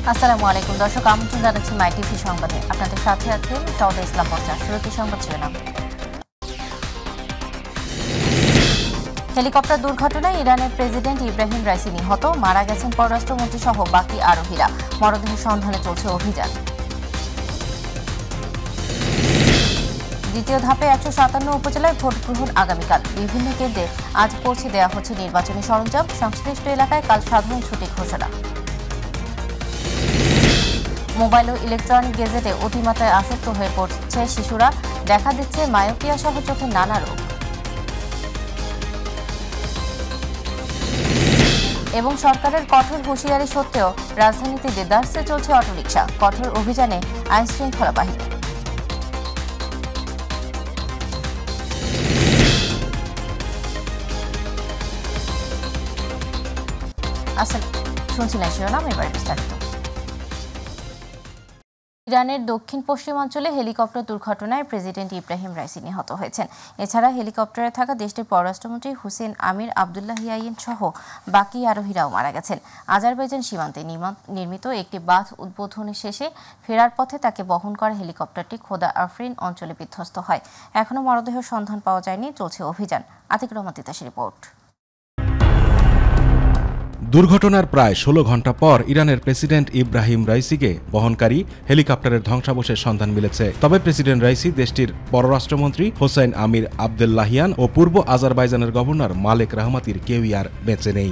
আসসালামু আলাইকুম দর্শক, আমন্ত্রণ জানাচ্ছি মাই টিভি সংবাদে। আপনাদের সাথে আছেন সৌদা ইসলাম বর্ষা। শুরুতে সংবাদ শিরোনাম। হেলিকপ্টার দুর্ঘটনায় ইরানের প্রেসিডেন্ট ইব্রাহিম রাইসি নিহত, মারা গেছেন পররাষ্ট্রমন্ত্রী সহ বাকি আরোহীরা। মরদেহ সন্ধানে চলছে অভিযান। দ্বিতীয় ধাপে 157 উপজেলায় ভোট গ্রহণ আগামীকাল। বিভিন্ন কেন্দ্রে আজ পৌঁছে দেওয়া হচ্ছে নির্বাচনী সরঞ্জাম। সংশ্লিষ্ট এলাকায় কাল সাধারণ ছুটি ঘোষণা। মোবাইল ও ইলেকট্রনিক গেজেটে অতিমাত্রায় আসক্ত হয়ে পড়ছে শিশুরা, দেখা দিচ্ছে মায়োপিয়া সহ চোখের নানা রোগ। এবং সরকারের কঠোর হুঁশিয়ারি সত্ত্বেও রাজধানীতে দেদারসে চলছে অটোরিকশা, কঠোর অভিযানে আইন শৃঙ্খলা বাহিনী। শুনছিলেন শিরোনাম, এবার বিস্তারিত। ইরানের দক্ষিণ পশ্চিমাঞ্চলে হেলিকপ্টার দুর্ঘটনায় প্রেসিডেন্ট ইব্রাহিম রাইসি নিহত হয়েছেন। এছাড়া হেলিকপ্টারে থাকা দেশটির পররাষ্ট্রমন্ত্রী হুসেইন আমির আবদুল্লাহিয়ান সহ বাকি আরোহীরাও মারা গেছেন। আজারবাইজান সীমান্তে নির্মিত একটি বাঁধ উদ্বোধনের শেষে ফেরার পথে তাকে বহন করা হেলিকপ্টারটি খোদা আফরিন অঞ্চলে বিধ্বস্ত হয়। এখনও মরদেহ সন্ধান পাওয়া যায়নি, চলছে অভিযান। আতিক রহমান তিতাসের রিপোর্ট। দুর্ঘটনার প্রায় 16 ঘণ্টা পর ইরানের প্রেসিডেন্ট ইব্রাহিম রাইসিকে বহনকারী হেলিকপ্টারের ধ্বংসাবশেষ সন্ধান মিলেছে। তবে প্রেসিডেন্ট রাইসি, দেশটির পররাষ্ট্রমন্ত্রী হোসেইন আমির আবদুল্লাহিয়ান ও পূর্ব আজারবাইজানের গভর্নর মালেক রাহমাতির কেউই আর বেঁচে নেই।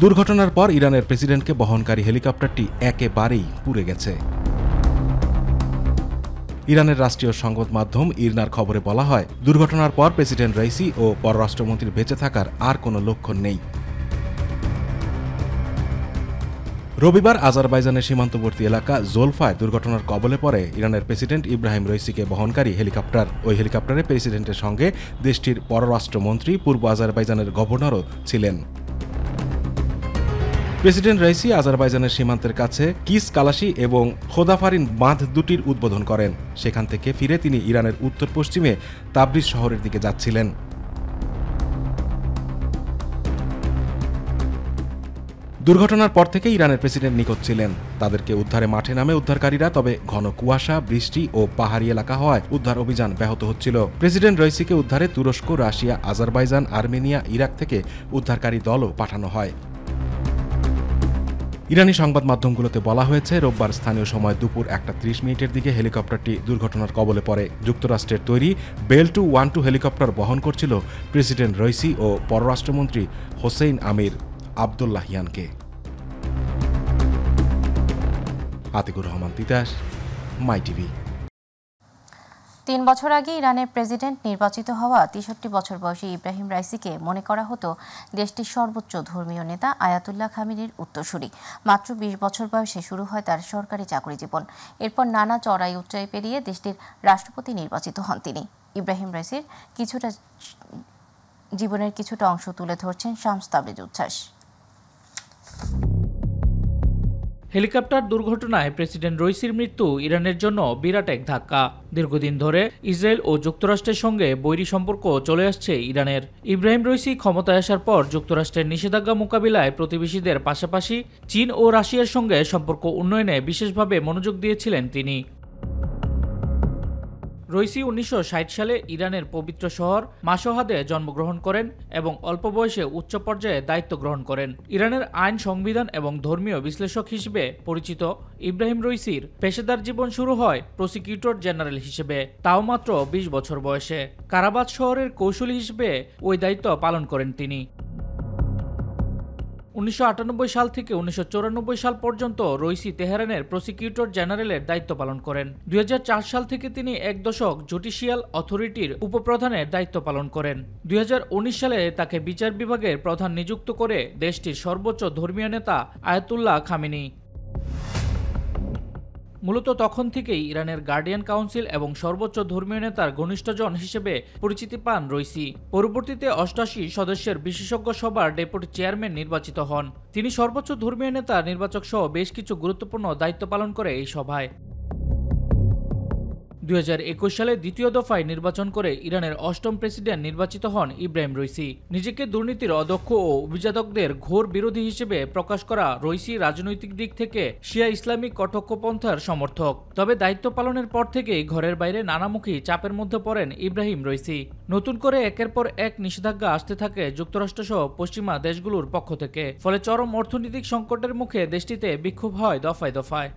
দুর্ঘটনার পর ইরানের প্রেসিডেন্টকে বহনকারী হেলিকপ্টারটি একেবারেই পুড়ে গেছে। ইরানের রাষ্ট্রীয় সংবাদ মাধ্যম ইরনার খবরে বলা হয়, দুর্ঘটনার পর প্রেসিডেন্ট রাইসি ও পররাষ্ট্রমন্ত্রীর বেঁচে থাকার আর কোনো লক্ষণ নেই। রবিবার আজারবাইজানের সীমান্তবর্তী এলাকা জোলফায় দুর্ঘটনার কবলে পড়ে ইরানের প্রেসিডেন্ট ইব্রাহিম রাইসিকে বহনকারী হেলিকপ্টার। ওই হেলিকপ্টারে প্রেসিডেন্টের সঙ্গে দেশটির পররাষ্ট্রমন্ত্রী, পূর্ব আজারবাইজানের গভর্নরও ছিলেন। প্রেসিডেন্ট রাইসি আজারবাইজানের সীমান্তের কাছে কিস কালাশি এবং খোদাফারিন বাঁধ দুটির উদ্বোধন করেন। সেখান থেকে ফিরে তিনি ইরানের উত্তর পশ্চিমে তাবরিজ শহরের দিকে যাচ্ছিলেন। দুর্ঘটনার পর থেকে ইরানের প্রেসিডেন্ট নিখোঁজ ছিলেন। তাদেরকে উদ্ধারে মাঠে নামে উদ্ধারকারীরা, তবে ঘন কুয়াশা, বৃষ্টি ও পাহাড়ি এলাকা হওয়ায় উদ্ধার অভিযান ব্যাহত হচ্ছিল। প্রেসিডেন্ট রাইসিকে উদ্ধারে তুরস্ক, রাশিয়া, আজারবাইজান, আর্মেনিয়া, ইরাক থেকে উদ্ধারকারী দলও পাঠানো হয়। ইরানি সংবাদ মাধ্যমগুলোতে বলা হয়েছে, রোববার স্থানীয় সময় দুপুর 1:30 দিকে হেলিকপ্টারটি দুর্ঘটনার কবলে পড়ে। যুক্তরাষ্ট্রের তৈরি বেল 212 হেলিকপ্টার বহন করছিল প্রেসিডেন্ট রাইসি ও পররাষ্ট্রমন্ত্রী হোসেইন আমির আবদুল্লাহিয়ানকে। আতিকুর রহমান তিতাস, মাই টিভি। 3 বছর আগে ইরানের প্রেসিডেন্ট নির্বাচিত হওয়া 63 বছর বয়সী ইব্রাহিম রাইসিকে মনে করা হতো দেশটির সর্বোচ্চ ধর্মীয় নেতা আয়াতুল্লাহ খামেনির উত্তরসূরি। মাত্র 20 বছর বয়সে শুরু হয় তার সরকারি চাকরি জীবন। এরপর নানা চড়াই উচ্চাই পেরিয়ে দেশটির রাষ্ট্রপতি নির্বাচিত হন তিনি। ইব্রাহিম রাইসির জীবনের কিছুটা অংশ তুলে ধরছেন শামস তাবরেজ উচ্ছ্বাস। হেলিকপ্টার দুর্ঘটনায় প্রেসিডেন্ট রাইসির মৃত্যু ইরানের জন্য বিরাট এক ধাক্কা। দীর্ঘদিন ধরে ইসরায়েল ও যুক্তরাষ্ট্রের সঙ্গে বৈরী সম্পর্ক চলে আসছে ইরানের। ইব্রাহিম রাইসি ক্ষমতায় আসার পর যুক্তরাষ্ট্রের নিষেধাজ্ঞা মোকাবিলায় প্রতিবেশীদের পাশাপাশি চীন ও রাশিয়ার সঙ্গে সম্পর্ক উন্নয়নে বিশেষভাবে মনোযোগ দিয়েছিলেন তিনি। রাইসি 1960 সালে ইরানের পবিত্র শহর মাশহাদে জন্মগ্রহণ করেন এবং অল্প বয়সে উচ্চ পর্যায়ে দায়িত্ব গ্রহণ করেন। ইরানের আইন, সংবিধান এবং ধর্মীয় বিশ্লেষক হিসেবে পরিচিত ইব্রাহিম রাইসির পেশাদার জীবন শুরু হয় প্রসিকিউটর জেনারেল হিসেবে, তাও মাত্র 20 বছর বয়সে। কারাবাদ শহরের কৌশলী হিসেবে ওই দায়িত্ব পালন করেন তিনি। 1998 সাল থেকে 1994 সাল পর্যন্ত রাইসি তেহরানের প্রসিকিউটর জেনারেলের দায়িত্ব পালন করেন। 2004 সাল থেকে তিনি 1 দশক জুডিশিয়াল অথরিটির উপপ্রধানের দায়িত্ব পালন করেন। 2019 সালে তাকে বিচার বিভাগের প্রধান নিযুক্ত করে দেশটির সর্বোচ্চ ধর্মীয় নেতা আয়াতুল্লাহ খামেনি। মূলত তখন থেকেই ইরানের গার্ডিয়ান কাউন্সিল এবং সর্বোচ্চ ধর্মীয় নেতার ঘনিষ্ঠজন হিসেবে পরিচিতি পান রাইসি। পরবর্তীতে 88 সদস্যের বিশেষজ্ঞ সভার ডেপুটি চেয়ারম্যান নির্বাচিত হন। তিনি সর্বোচ্চ ধর্মীয় নেতা নির্বাচক সহ বেশ কিছু গুরুত্বপূর্ণ দায়িত্ব পালন করে এই সভায়। 2021 সালে দ্বিতীয় দফায় নির্বাচন করে ইরানের 8ম প্রেসিডেন্ট নির্বাচিত হন ইব্রাহিম রইসি। নিজেকে দুর্নীতির অদক্ষ ও অভিজাতকদের ঘোর বিরোধী হিসেবে প্রকাশ করা রইসি রাজনৈতিক দিক থেকে শিয়া ইসলামিক কট্টরপন্থার সমর্থক। তবে দায়িত্ব পালনের পর থেকেই ঘরের বাইরে নানামুখী চাপের মধ্যে পড়েন ইব্রাহিম রইসি। নতুন করে একের পর এক নিষেধাজ্ঞা আসতে থাকে যুক্তরাষ্ট্রসহ পশ্চিমা দেশগুলোর পক্ষ থেকে। ফলে চরম অর্থনৈতিক সংকটের মুখে দেশটিতে বিক্ষোভ হয় দফায় দফায়।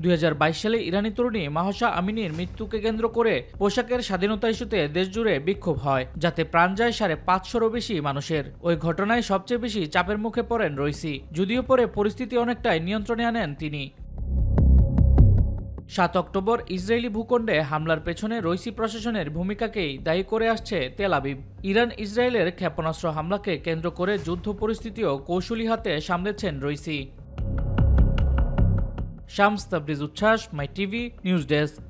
2022 সালে ইরানি তরুণী মাহসা আমিনীর মৃত্যুকে কেন্দ্র করে পোশাকের স্বাধীনতা ইস্যুতে দেশজুড়ে বিক্ষোভ হয়, যাতে প্রাণ যায় 550-ও বেশি মানুষের। ওই ঘটনায় সবচেয়ে বেশি চাপের মুখে পড়েন রইসি, যদিও পরে পরিস্থিতি অনেকটাই নিয়ন্ত্রণে আনেন তিনি। 7 অক্টোবর ইসরায়েলি ভূখণ্ডে হামলার পেছনে রইসি প্রশাসনের ভূমিকাকেই দায়ী করে আসছে তেল আবিব। ইরান ইসরায়েলের ক্ষেপণাস্ত্র হামলাকে কেন্দ্র করে যুদ্ধ পরিস্থিতিও কৌশলী হাতে সামলেছেন রইসি। শামস তাবরিজ উচ্ছ্বাস, মাই টিভি নিউজ ডেস্ক।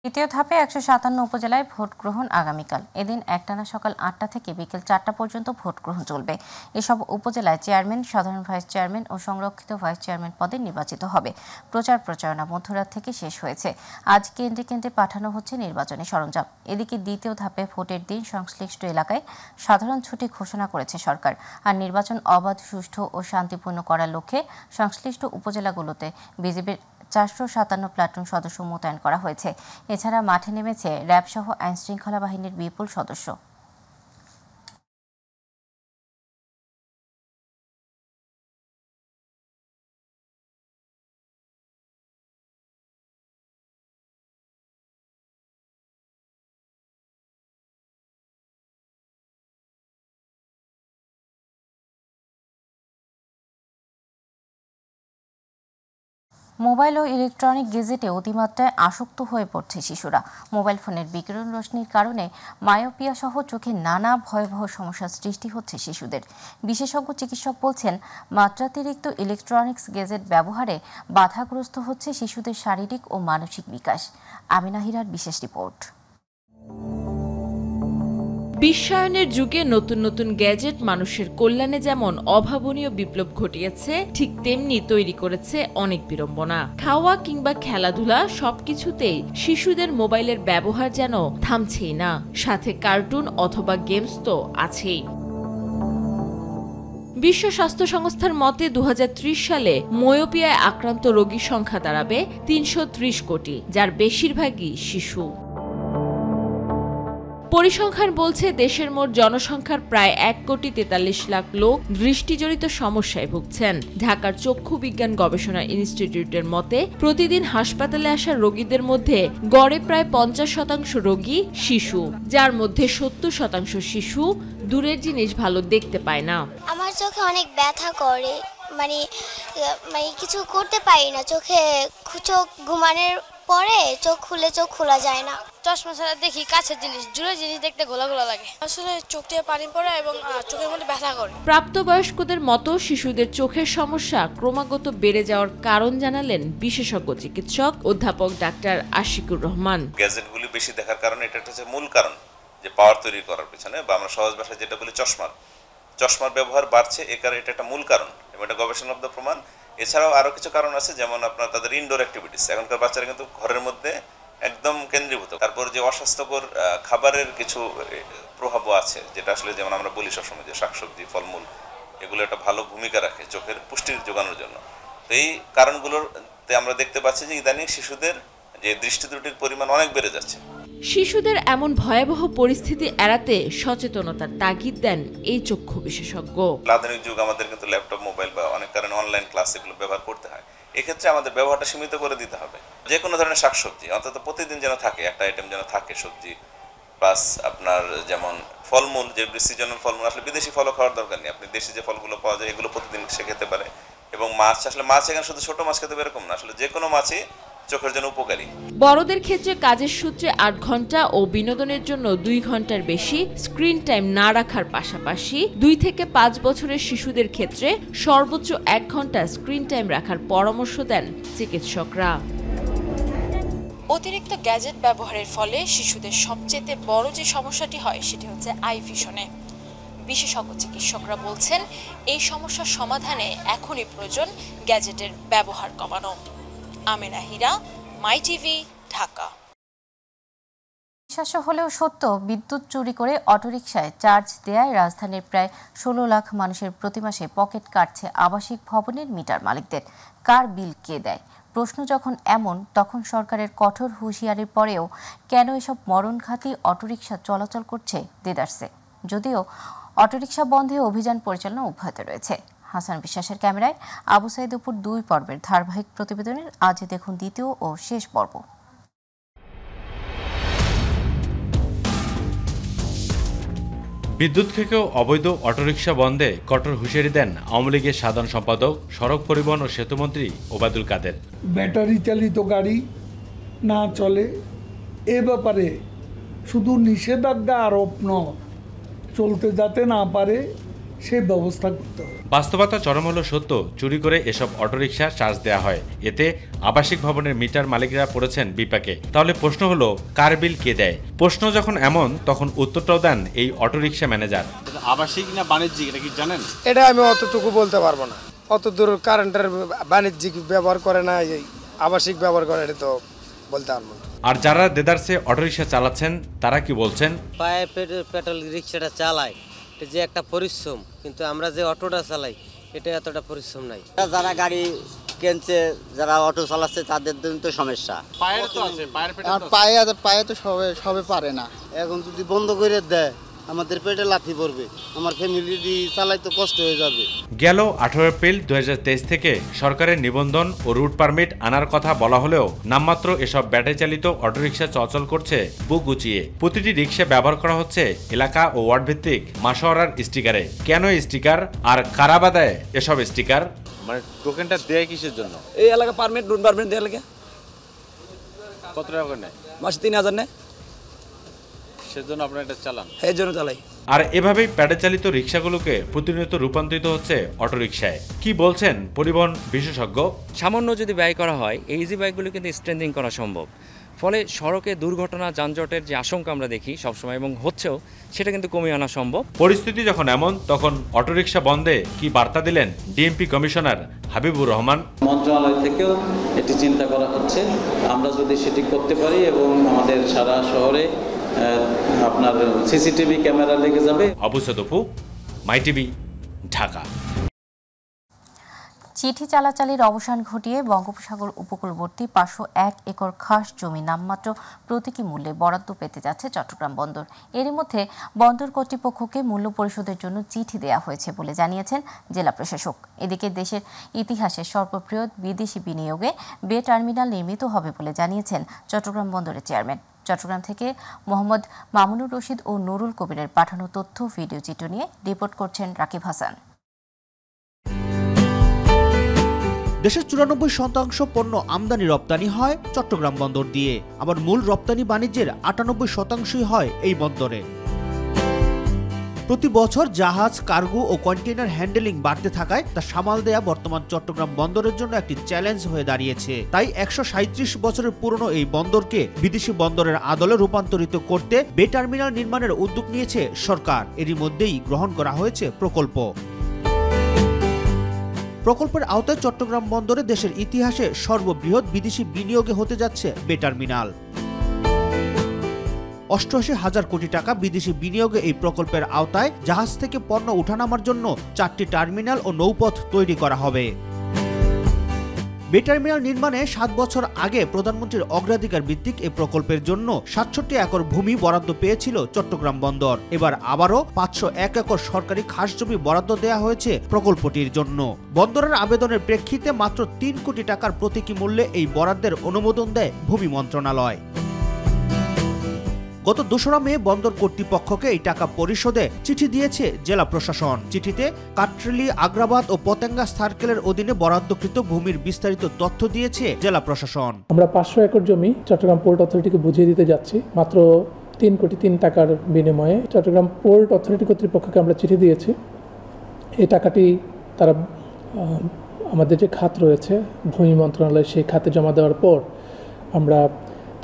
দ্বিতীয় ধাপে 157 উপজেলায় ভোট গ্রহণ আগামীকাল। এদিন একটানা সকাল 8টা থেকে বিকেল 4টা পর্যন্ত ভোট গ্রহণ চলবে। এসব উপজেলায় চেয়ারম্যান, সাধারণ ভাইস চেয়ারম্যান ও সংরক্ষিত ভাইস চেয়ারম্যান পদে নির্বাচিত হবে। প্রচারণা মধ্যরাত থেকে শেষ হয়েছে। আজ কেন্দ্রে কেন্দ্রে পাঠানো হচ্ছে নির্বাচনী সরঞ্জাম। এদিকে দ্বিতীয় ধাপে ভোটের দিন সংশ্লিষ্ট এলাকায় সাধারণ ছুটি ঘোষণা করেছে সরকার। আর নির্বাচন অবাধ, সুষ্ঠু ও শান্তিপূর্ণ করার লক্ষ্যে সংশ্লিষ্ট উপজেলাগুলোতে বিজিবির 457 প্লাটুন সদস্য মোতায়েন করা হয়েছে। এছাড়া মাঠে নেমেছে র্যাব সহ আইনশৃঙ্খলা বাহিনীর বিপুল সদস্য। মোবাইল ও ইলেকট্রনিক গেজেটে অতিমাত্রায় আসক্ত হয়ে পড়ছে শিশুরা। মোবাইল ফোনের বিকিরণ রশ্মির কারণে মায়োপিয়া সহ চোখে নানা ভয়াবহ সমস্যার সৃষ্টি হচ্ছে শিশুদের। বিশেষজ্ঞ চিকিৎসক বলছেন, মাত্রাতিরিক্ত ইলেকট্রনিক্স গেজেট ব্যবহারে বাধাগ্রস্ত হচ্ছে শিশুদের শারীরিক ও মানসিক বিকাশ। আমিনা হীরার বিশেষ রিপোর্ট। বিশ্বায়নের যুগে নতুন নতুন গ্যাজেট মানুষের কল্যাণে যেমন অভাবনীয় বিপ্লব ঘটিয়েছে, ঠিক তেমনি তৈরি করেছে অনেক বিড়ম্বনা। খাওয়া কিংবা খেলাধুলা সবকিছুতেই শিশুদের মোবাইলের ব্যবহার যেন থামছেই না, সাথে কার্টুন অথবা গেমস তো আছেই। বিশ্ব স্বাস্থ্য সংস্থার মতে 2030 সালে মায়োপিয়ায় আক্রান্ত রোগীর সংখ্যা দাঁড়াবে 330 কোটি, যার বেশিরভাগই শিশু। পরিসংখ্যান বলছে, দেশের মোট জনসংখ্যার প্রায় 1,43 লাখ লোক দৃষ্টিজনিত সমস্যায় ভুগছেন। ঢাকার চক্ষু বিজ্ঞান গবেষণা ইনস্টিটিউটের মতে, প্রতিদিন হাসপাতালে আসা রোগীদের মধ্যে গড়ে প্রায় 50% রোগী শিশু, যার মধ্যে 70% শিশু দূরের জিনিস ভালো দেখতে পায় না। আমার চোখে অনেক ব্যথা করে, মানে কিছু করতে পারি না। চোখ ঘুমানোর পরে চোখ খোলা যায় না। চশমা ছাড়া দেখি কাছের জিনিস, দূরের জিনিস দেখতে ঘোলা লাগে। আসলে চোখ থেকে পানি পড়ে এবং চোখের মধ্যে ব্যথা করে। প্রাপ্তবয়স্কদের মতো শিশুদের চোখের সমস্যা ক্রমাগত বেড়ে যাওয়ার কারণ জানালেন বিশেষজ্ঞ চিকিৎসক অধ্যাপক ডাক্তার আশিকুর রহমান। গ্যাজেটগুলি বেশি দেখার কারণে এটা হচ্ছে মূল কারণ, যে পাওয়ার তৈরি করার পেছনে, বা আমরা সহজ ভাষায় যেটা বলি চশমার ব্যবহার বাড়ছে। এ কারণে এটা একটা মূল কারণ এবং এটা গবেষণালব্ধ প্রমাণ। এছাড়াও আরও কিছু কারণ আছে, যেমন আপনার তাদের ইনডোর অ্যাক্টিভিটিস। এখনকার বাচ্চারা কিন্তু ঘরের মধ্যে একদম কেন্দ্রীভূত। তারপর যে অস্বাস্থ্যকর খাবারের কিছু প্রভাবও আছে, যেটা আসলে যেমন আমরা বলি সবসময় যে শাকসবজি, ফলমূল এগুলো একটা ভালো ভূমিকা রাখে চোখের পুষ্টির যোগানোর জন্য। তো এই কারণগুলোতে আমরা দেখতে পাচ্ছি যে ইদানিং শিশুদের যে দৃষ্টি ত্রুটির পরিমাণ অনেক বেড়ে যাচ্ছে। শিশুদের এমন ভয়াবহ পরিস্থিতি এড়াতে সচেতনতার তাগিদ দেন এই চক্ষু বিশেষজ্ঞ। আধুনিক যুগ, আমাদের কিন্তু ল্যাপটপ, মোবাইল বা অনেক কারণে অনলাইন ক্লাস এগুলো ব্যবহার করতে হয়। এক্ষেত্রে আমাদের ব্যবহারটা সীমিত করে দিতে হবে। যে কোনো ধরনের শাকসবজি অন্তত প্রতিদিন যেন থাকে, একটা আইটেম যেন থাকে সবজি, প্লাস আপনার যেমন ফলমূল, যে সিজনাল ফলমূল, আসলে বিদেশি ফলও খাওয়ার দরকার নেই। আপনি দেশি যে ফলগুলো পাওয়া যায় এগুলো প্রতিদিন সে খেতে পারে। এবং মাছ, আসলে মাছ এখানে শুধু ছোট মাছ খেতে হবে এরকম না, আসলে যে কোনো মাছই চোখের জন্য উপকারী। বড়দের ক্ষেত্রে কাজের সূত্রে 8 ঘন্টা ও বিনোদনের জন্য 2 ঘন্টার বেশি স্ক্রিন টাইম না রাখার পাশাপাশি 2 থেকে 5 বছরের শিশুদের ক্ষেত্রে সর্বোচ্চ 1 ঘন্টা স্ক্রিন টাইম রাখার পরামর্শ দেন চিকিৎসকরা। অতিরিক্ত গ্যাজেট ব্যবহারের ফলে শিশুদের সবচেয়ে বড় যে সমস্যাটি হয় সেটি হচ্ছে আই ভিশনে। বিশেষজ্ঞ চিকিৎসকরা বলছেন, এই সমস্যার সমাধানে এখনই প্রয়োজন গ্যাজেটের ব্যবহার কমানো। আমেনা হীরা, মাই টিভি, ঢাকা। বিশ্বাস হলেও সত্য, বিদ্যুৎ চুরি করে অটোরিকশায় চার্জ দেয়ায় রাজধানীর প্রায় 16 লাখ মানুষের প্রতি মাসে পকেট কাটছে আবাসিক ভবনের মিটার মালিকদের। কার বিল কে দেয়? প্রশ্ন যখন এমন, তখন সরকারের কঠোর হুঁশিয়ারির পরেও কেন এসব মরণঘাতী অটোরিকশা চলাচল করছে দেদারসে? যদিও অটোরিকশা বন্ধে অভিযান পরিচালনা অব্যাহত রয়েছে। হাসান বিশ্বাসের ক্যামেরায় আবু সাইদ উপর 2 পর্বের ধারাবাহিক প্রতিবেদনের আজ দেখুন দ্বিতীয় ও শেষ পর্ব। বিদ্যুৎ থেকেও অবৈধ অটোরিকশা বন্ধে কঠোর হুঁশিয়ারি দেন আওয়ামী লীগের সাধারণ সম্পাদক, সড়ক পরিবহন ও সেতুমন্ত্রী ওবায়দুল কাদের। ব্যাটারি চালিত গাড়ি না চলে, এ ব্যাপারে শুধু নিষেধাজ্ঞা আরোপ নয়, চলতে যাতে না পারে সেই ব্যবস্থা করতে হবে। বাস্তবতা চরম হলো সত্য, চুরি করে এসব অটোরিকশা চার্জ দেওয়া হয়। এতে আবাসিক ভবনের মিটার মালিকরা পড়েছেন বিপাকে। তাহলে প্রশ্ন হলো, কার বিল কে দেয়? প্রশ্ন যখন এমন, তখন উত্তরটাও দেন এই অটোরিকশা ম্যানেজার। আবাসিক না বাণিজ্যিক, এটা কি জানেন? এটা আমি অতটুকু বলতে পারবো না। অত দূর কারেন্টের বাণিজ্যিক ব্যবহার করে না, এই আবাসিক ব্যবহার করে, এটা তো বলতে পারবো না। আর যারা দেদারসে অটোরিকশা চালাচ্ছেন তারা কি বলছেন? পায়ে পেট্রোল রিক্সাটা চালায়, এটা যে একটা পরিশ্রম, কিন্তু আমরা যে অটোটা চালাই এটা এতটা পরিশ্রম নাই। যারা গাড়ি কিনছে, যারা অটো চালাচ্ছে, তাদের জন্য তো সমস্যা। পায়ের তো আছে, পায়ে তো সবে পারে না। এখন যদি বন্ধ করে দেয়, আমাদের পেটে লাথি পড়বে, আমার ফ্যামিলি চালাইতে কষ্ট হয়ে যাবে। গেল 18 এপ্রিল 2023 থেকে সরকারের নিবন্ধন ও রুট পারমিট আনার কথা বলা হলেও নামমাত্র এসব ব্যাটারি চালিত অটোরিকশা চলাচল করছে বুক গুছিয়ে। প্রতিটি রিকশা ব্যবহার করা হচ্ছে এলাকা ও ওয়ার্ড ভিত্তিক মাসোয়ারার স্টিকারে। কেন স্টিকার আর কারা বা দেয় এসব স্টিকার? মানে টোকেনটা দেয় কিসের জন্য? এই এলাকা পারমিট, রুট পারমিট দেওয়ার লাগে। কত টাকা করে নেয়? মাসে 3000 নেয়। সেজন্য আপনারা এটা চালান? এই জন্য চালাই। আর এভাবেই প্যাডেল চালিত রিকশাগুলোকে প্রতিনিয়ত রূপান্তরিত হচ্ছে অটোরিকশায়। কি বলছেন পরিবহন বিশেষজ্ঞ? সামান্য যদি ব্যয় করা হয়, এই ইজি বাইকগুলো কিন্তু স্ট্রেন্থিং করা সম্ভব। ফলে সড়কে দুর্ঘটনা, যানজটের যে আশঙ্কা আমরা দেখি সবসময় এবং হচ্ছেও, সেটা কিন্তু কমিয়ে আনা সম্ভব। পরিস্থিতি যখন এমন, তখন অটোরিকশা বন্ধে কি বার্তা দিলেন ডিএমপি কমিশনার হাবিবুর রহমান? মন্ত্রণালয় থেকেও এটি চিন্তা করা হচ্ছে, আমরা যদি সেটি করতে পারি এবং আমাদের সারা শহরে আপনার সিসিটিভি ক্যামেরা লেগে যাবে। আবু সাইদ, মাই টিভি, ঢাকা। চিঠি চালাচালির অবসান ঘটিয়ে বঙ্গোপসাগর উপকূলবর্তী 501 একর খাস জমি নামমাত্র প্রতীকী মূল্যে বরাদ্দ পেতে যাচ্ছে চট্টগ্রাম বন্দর। এরই মধ্যে বন্দর কর্তৃপক্ষকে মূল্য পরিশোধের জন্য চিঠি দেওয়া হয়েছে বলে জানিয়েছেন জেলা প্রশাসক। এদিকে দেশের ইতিহাসে সর্ববৃহৎ বিদেশি বিনিয়োগে বে টার্মিনাল নির্মিত হবে বলে জানিয়েছেন চট্টগ্রাম বন্দরের চেয়ারম্যান। চট্টগ্রাম থেকে মোহাম্মদ মামুনুর রশিদ ও নুরুল কবিরের পাঠানো তথ্য ভিডিও চিত্র নিয়ে রিপোর্ট করছেন রাকিব হাসান। দেশের 94% পণ্য আমদানি রপ্তানি হয় চট্টগ্রাম বন্দর দিয়ে, আবার মূল রপ্তানি বাণিজ্যের 98% হয় এই বন্দরে। প্রতি বছর জাহাজ, কার্গো ও কন্টেইনার হ্যান্ডেলিং বাড়তে থাকায় তা সামাল দেয়া বর্তমান চট্টগ্রাম বন্দরের জন্য একটি চ্যালেঞ্জ হয়ে দাঁড়িয়েছে। তাই 137 বছরের পুরনো এই বন্দরকে বিদেশি বন্দরের আদলে রূপান্তরিত করতে বে টার্মিনাল নির্মাণের উদ্যোগ নিয়েছে সরকার। এরই মধ্যেই গ্রহণ করা হয়েছে প্রকল্প। প্রকল্পের আওতায় চট্টগ্রাম বন্দরে দেশের ইতিহাসে সর্ববৃহৎ বিদেশি বিনিয়োগে হতে যাচ্ছে বে টার্মিনাল। 88,000 কোটি টাকা বিদেশি বিনিয়োগে এই প্রকল্পের আওতায় জাহাজ থেকে পণ্য উঠানামার জন্য 4টি টার্মিনাল ও নৌপথ তৈরি করা হবে। বে টার্মিনাল নির্মাণে 7 বছর আগে প্রধানমন্ত্রীর অগ্রাধিকার ভিত্তিক এই প্রকল্পের জন্য 67 একর ভূমি বরাদ্দ পেয়েছিল চট্টগ্রাম বন্দর। এবার আবারও 501 একর সরকারি খাস জমি বরাদ্দ দেওয়া হয়েছে প্রকল্পটির জন্য। বন্দরের আবেদনের প্রেক্ষিতে মাত্র 3 কোটি টাকার প্রতীকী মূল্যে এই বরাদ্দের অনুমোদন দেয় ভূমি মন্ত্রণালয়। গত 2রা মে বন্দর কর্তৃপক্ষকে এই টাকা পরিশোধে চিঠি দিয়েছে জেলা প্রশাসন। চিঠিতে কাটরেলি, আগ্রাবাদ ও পতেঙ্গা সার্কেলের অধীনে বরাদ্দকৃত ভূমির বিস্তারিত তথ্য দিয়েছে জেলা প্রশাসন। আমরা 500 একর জমি চট্টগ্রাম পোর্ট অথরিটিকে বুঝিয়ে দিতে যাচ্ছি মাত্র 3 কোটি 3 টাকার বিনিময়ে। চট্টগ্রাম পোর্ট অথরিটি কর্তৃপক্ষকে আমরা চিঠি দিয়েছি। এই টাকাটি তারা আমাদের যে খাত রয়েছে ভূমি মন্ত্রণালয়, সেই খাতে জমা দেওয়ার পর আমরা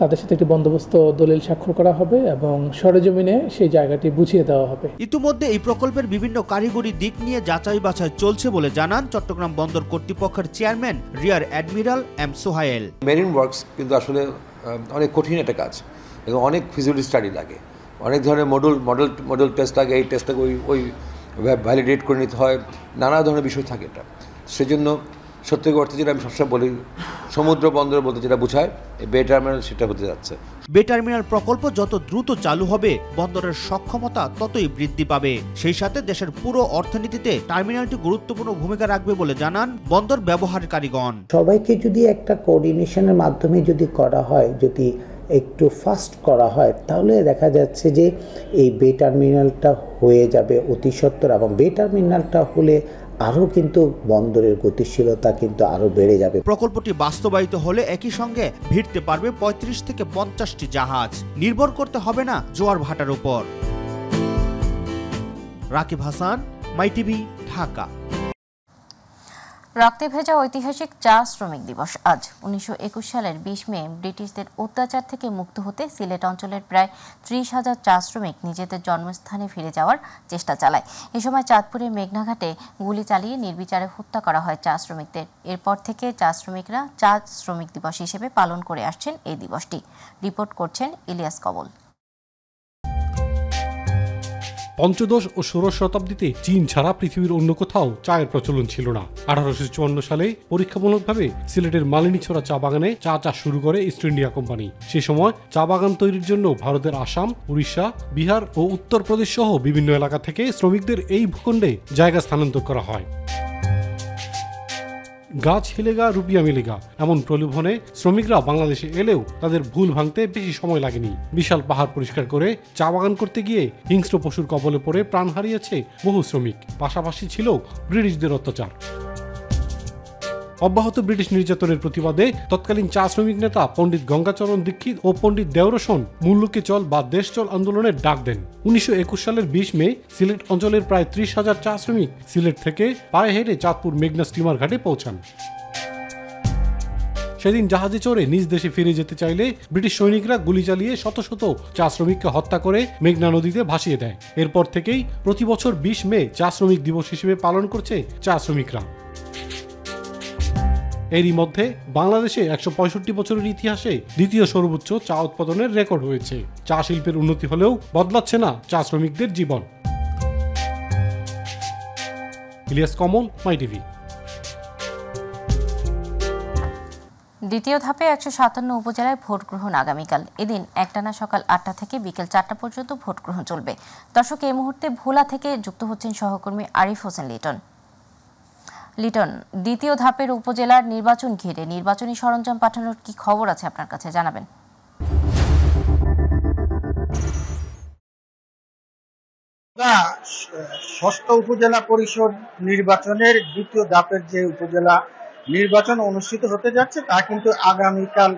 তাদের সাথে একটি বন্দোবস্ত দলিল স্বাক্ষর করা হবে এবং সরেজমিনে সেই জায়গাটি বুঝিয়ে দেওয়া হবে। ইতিমধ্যে এই প্রকল্পের বিভিন্ন কারিগরি দিক নিয়ে যাচাই বাছাই চলছে বলে জানান চট্টগ্রাম বন্দর কর্তৃপক্ষের chairman rear admiral M Sohail. Marine works কিন্তু আসলে অনেক কঠিন একটা কাজ এবং অনেক ফিজিবিলিটি স্টাডি লাগে, অনেক ধরনের মডেল টেস্ট লাগে, এই টেস্টটাকে ওই ভ্যালিডেট করে নিতে হয়, নানা ধরনের বিষয় থাকে এটা। সেজন্য সত্যি অর্থে যেটা আমি সবসময় বলি, সমুদ্র বন্দর বলতে যেটা বোঝায় বে টার্মিনাল সেটা হতে যাচ্ছে। বে টার্মিনাল প্রকল্প যত দ্রুত চালু হবে বন্দরের সক্ষমতা ততই বৃদ্ধি পাবে। সেই সাথে দেশের পুরো অর্থনীতিতে টার্মিনালটি গুরুত্বপূর্ণ ভূমিকা রাখবে বলে জানান বন্দর ব্যবহারকারীগণ। সবাইকে যদি একটা কোঅর্ডিনেশনের মাধ্যমে যদি করা হয়, যদি একটু ফাস্ট করা হয়, তাহলে দেখা যাচ্ছে যে এই বে টার্মিনালটা হয়ে যাবে অতি সত্বর, এবং বে টার্মিনালটা হলে আরও কিন্তু বন্দরের গতিশীলতা কিন্তু আরও বেড়ে যাবে। প্রকল্পটি বাস্তবায়িত হলে একই সঙ্গে ভিড়তে পারবে ৩৫ থেকে ৫০টি জাহাজ, নির্ভর করতে হবে না জোয়ার ভাটার উপর। রাকিব হাসান, মাই টিভি, ঢাকা। রক্তে ভেজা ঐতিহাসিক চা শ্রমিক দিবস আজ। 1921 সালের 20 মে ব্রিটিশদের অত্যাচার থেকে মুক্ত হতে সিলেট অঞ্চলের প্রায় 30,000 চা শ্রমিক নিজেদের জন্মস্থানে ফিরে যাওয়ার চেষ্টা চালায়। এ সময় চাঁদপুরের মেঘনাঘাটে গুলি চালিয়ে নির্বিচারে হত্যা করা হয় চা শ্রমিকদের। এরপর থেকে চা শ্রমিকরা চা শ্রমিক দিবস হিসেবে পালন করে আসছেন এই দিবসটি। রিপোর্ট করছেন ইলিয়াস কমল। পঞ্চদশ ও ষোড়শ শতাব্দীতে চীন ছাড়া পৃথিবীর অন্য কোথাও চায়ের প্রচলন ছিল না। 1854 সালে পরীক্ষামূলকভাবে সিলেটের মালিনীছড়া চা বাগানে চা চাষ শুরু করে ইস্ট ইন্ডিয়া কোম্পানি। সে সময় চা বাগান তৈরির জন্য ভারতের আসাম, উড়িষ্যা, বিহার ও উত্তরপ্রদেশ সহ বিভিন্ন এলাকা থেকে শ্রমিকদের এই ভূখণ্ডে জায়গা স্থানান্তর করা হয়। গাছ হিলেগা রুপিয়া মিলেগা এমন প্রলোভনে শ্রমিকরা বাংলাদেশে এলেও তাদের ভুল ভাঙতে বেশি সময় লাগেনি। বিশাল পাহাড় পরিষ্কার করে চা বাগান করতে গিয়ে হিংস্র পশুর কবলে পড়ে প্রাণ হারিয়েছে বহু শ্রমিক। পাশাপাশি ছিল ব্রিটিশদের অত্যাচার। অব্যাহত ব্রিটিশ নির্যাতনের প্রতিবাদে তৎকালীন চা শ্রমিক নেতা পণ্ডিত গঙ্গাচরণ দীক্ষিত ও পণ্ডিত দেওরসন মূল্যকে চল বা দেশ চল আন্দোলনের ডাক দেন। 1921 সালের 20 মে সিলেট অঞ্চলের প্রায় 30,000 চা শ্রমিক সিলেট থেকে পায়ে হেঁটে চাঁদপুর মেঘনা স্টিমার ঘাটে পৌঁছান। সেদিন জাহাজে চড়ে নিজ দেশে ফিরে যেতে চাইলে ব্রিটিশ সৈনিকরা গুলি চালিয়ে শত শত চা শ্রমিককে হত্যা করে মেঘনা নদীতে ভাসিয়ে দেয়। এরপর থেকেই প্রতি বছর 20 মে চা শ্রমিক দিবস হিসেবে পালন করছে চা শ্রমিকরা। এরই মধ্যে বাংলাদেশে 165 বছরের ইতিহাসে দ্বিতীয় সর্বোচ্চ চা উৎপাদনের রেকর্ড হয়েছে। চা শিল্পের উন্নতি হলেও বদলাচ্ছে না চা শ্রমিকদের জীবন। ইলিয়াস কমল, মাই টিভি। দ্বিতীয় ধাপে 157 উপজেলায় ভোট গ্রহণ আগামীকাল। এদিন একটানা সকাল 8টা থেকে বিকেল 4টা পর্যন্ত ভোট গ্রহণ চলবে। দর্শক, এই মুহূর্তে ভোলা থেকে যুক্ত হচ্ছেন সহকর্মী আরিফ হোসেন লিটন। লিটন, দ্বিতীয় ধাপের উপজেলার নির্বাচন ঘিরে নির্বাচনী সরঞ্জাম পাঠানোর কি খবর আছে আপনার কাছে, জানাবেন। ষষ্ঠ উপজেলা পরিষদ নির্বাচনের দ্বিতীয় ধাপের যে উপজেলা নির্বাচন অনুষ্ঠিত হতে যাচ্ছে তা কিন্তু আগামীকাল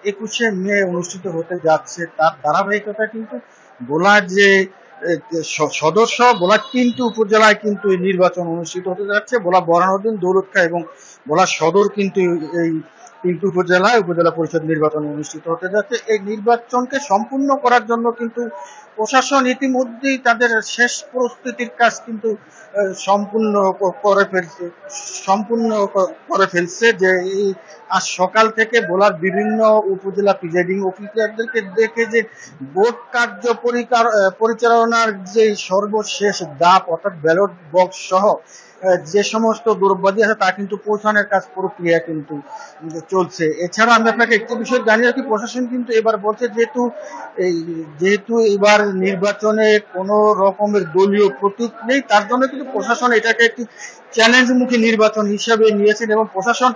21শে মে অনুষ্ঠিত হতে যাচ্ছে। তার ধারাবাহিকতা কিন্তু ভোলার যে সদস্য ভোলার 3টি উপজেলায় কিন্তু এই নির্বাচন অনুষ্ঠিত হতে যাচ্ছে। ভোলা বরানউদ্দিন, দৌলতখাঁ এবং ভোলা সদর কিন্তু এই 3টি উপজেলায় উপজেলা পরিষদ নির্বাচন অনুষ্ঠিত হতে যাচ্ছে। এই নির্বাচনকে সম্পূর্ণ করার জন্য কিন্তু প্রশাসন ইতিমধ্যেই তাদের শেষ প্রস্তুতির কাজ কিন্তু সম্পূর্ণ করে ফেলছে। যে এই আজ সকাল থেকে ভোলার বিভিন্ন উপজেলা প্রিজাইডিং অফিসারদেরকে দেখে যে ভোট কার্য পরিচালনার যে সর্বশেষ ধাপ অর্থাৎ ব্যালট বক্স সহ যে সমস্ত দ্রব্যাদি আছে তা কিন্তু পৌঁছানোর কাজ প্রক্রিয়া কিন্তু চলছে। এছাড়া আমি আপনাকে একটি বিষয় জানিয়ে রাখি, প্রশাসন কিন্তু এবার বলছে যেহেতু এবার নির্বাচনে কোনো রকমের দলীয় প্রতীক নেই, তার জন্য কিন্তু প্রশাসন এটাকে একটি চ্যালেঞ্জমুখী নির্বাচন হিসেবে নিয়েছেন এবং প্রশাসন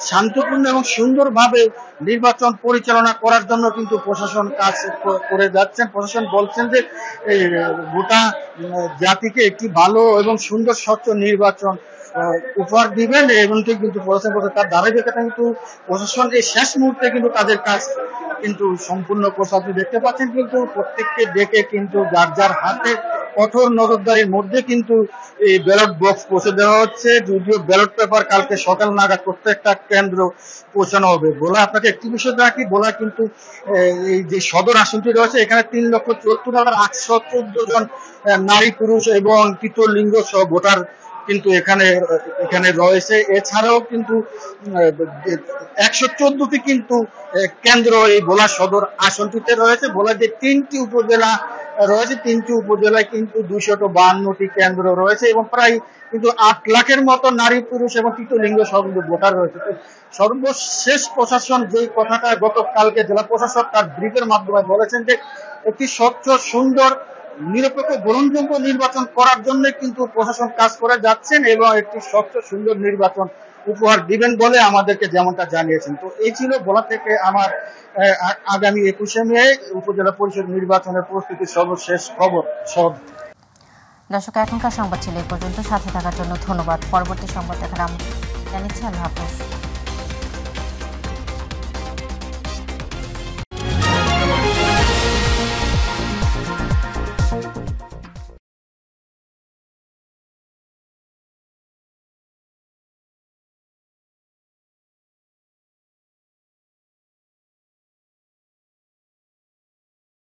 শান্তিপূর্ণ এবং সুন্দরভাবে নির্বাচন পরিচালনা করার জন্য কিন্তু প্রশাসন কাজ করে যাচ্ছেন। প্রশাসন বলছেন যে এই গোটা জাতিকে একটি ভালো এবং সুন্দর স্বচ্ছ নির্বাচন উপহার দিবেন এমনটি কিন্তু বলেছেন। তার ধারাবাহিকতা কিন্তু প্রশাসন এই শেষ মুহূর্তে কিন্তু তাদের কাজ কিন্তু সম্পূর্ণ করছে। আপনি দেখতে পাচ্ছেন কিন্তু প্রত্যেককে ডেকে কিন্তু যার যার হাতে কঠোর নজরদারির মধ্যে কিন্তু এই ব্যালট বক্স পৌঁছে দেওয়া হচ্ছে। যদিও ব্যালট পেপার কালকে সকাল নাগাদ প্রত্যেকটা কেন্দ্র পৌঁছানো হবে। বলা আপনাকে একটি বিষয় রাখি, বলা কিন্তু এই যে সদর আসনটি রয়েছে এখানে 3,74,814 জন নারী পুরুষ এবং তৃতীয় লিঙ্গ সহ ভোটার কিন্তু এখানে রয়েছে। এছাড়াও কিন্তু 114টি কিন্তু কেন্দ্র এই ভোলা সদর আসনটিতে রয়েছে। ভোলা যে 3টি উপজেলা রয়েছে 3টি উপজেলায় কিন্তু 252টি কেন্দ্র রয়েছে এবং প্রায় কিন্তু 8 লাখের মতো নারী পুরুষ এবং তৃতীয় লিঙ্গ সহ ভোটার রয়েছে। সর্বশেষ প্রশাসন যে কথাটা গতকালকে জেলা প্রশাসক তার ব্রিফের মাধ্যমে বলেছেন যে একটি স্বচ্ছ সুন্দর নিরপেক্ষ গ্রহণযোগ্য নির্বাচন করার জন্য কিন্তু প্রশাসন কাজ করে যাচ্ছেন এবং একটি স্বচ্ছ সুন্দর নির্বাচন উপহার দিবেন বলে আমাদেরকে যেমনটা জানিয়েছেন। তো এই ছিল ভোলা থেকে আমার আগামী 21শে মে উপজেলা পরিষদ নির্বাচনের প্রস্তুতির সর্বশেষ খবর। দর্শক, এখনকার সংবাদ ছিল এই পর্যন্ত। সাথে থাকার জন্য ধন্যবাদ। পরবর্তী সংবাদ দেখার আমন্ত্রণ জানাচ্ছি। আল্লাহ হাফেজ।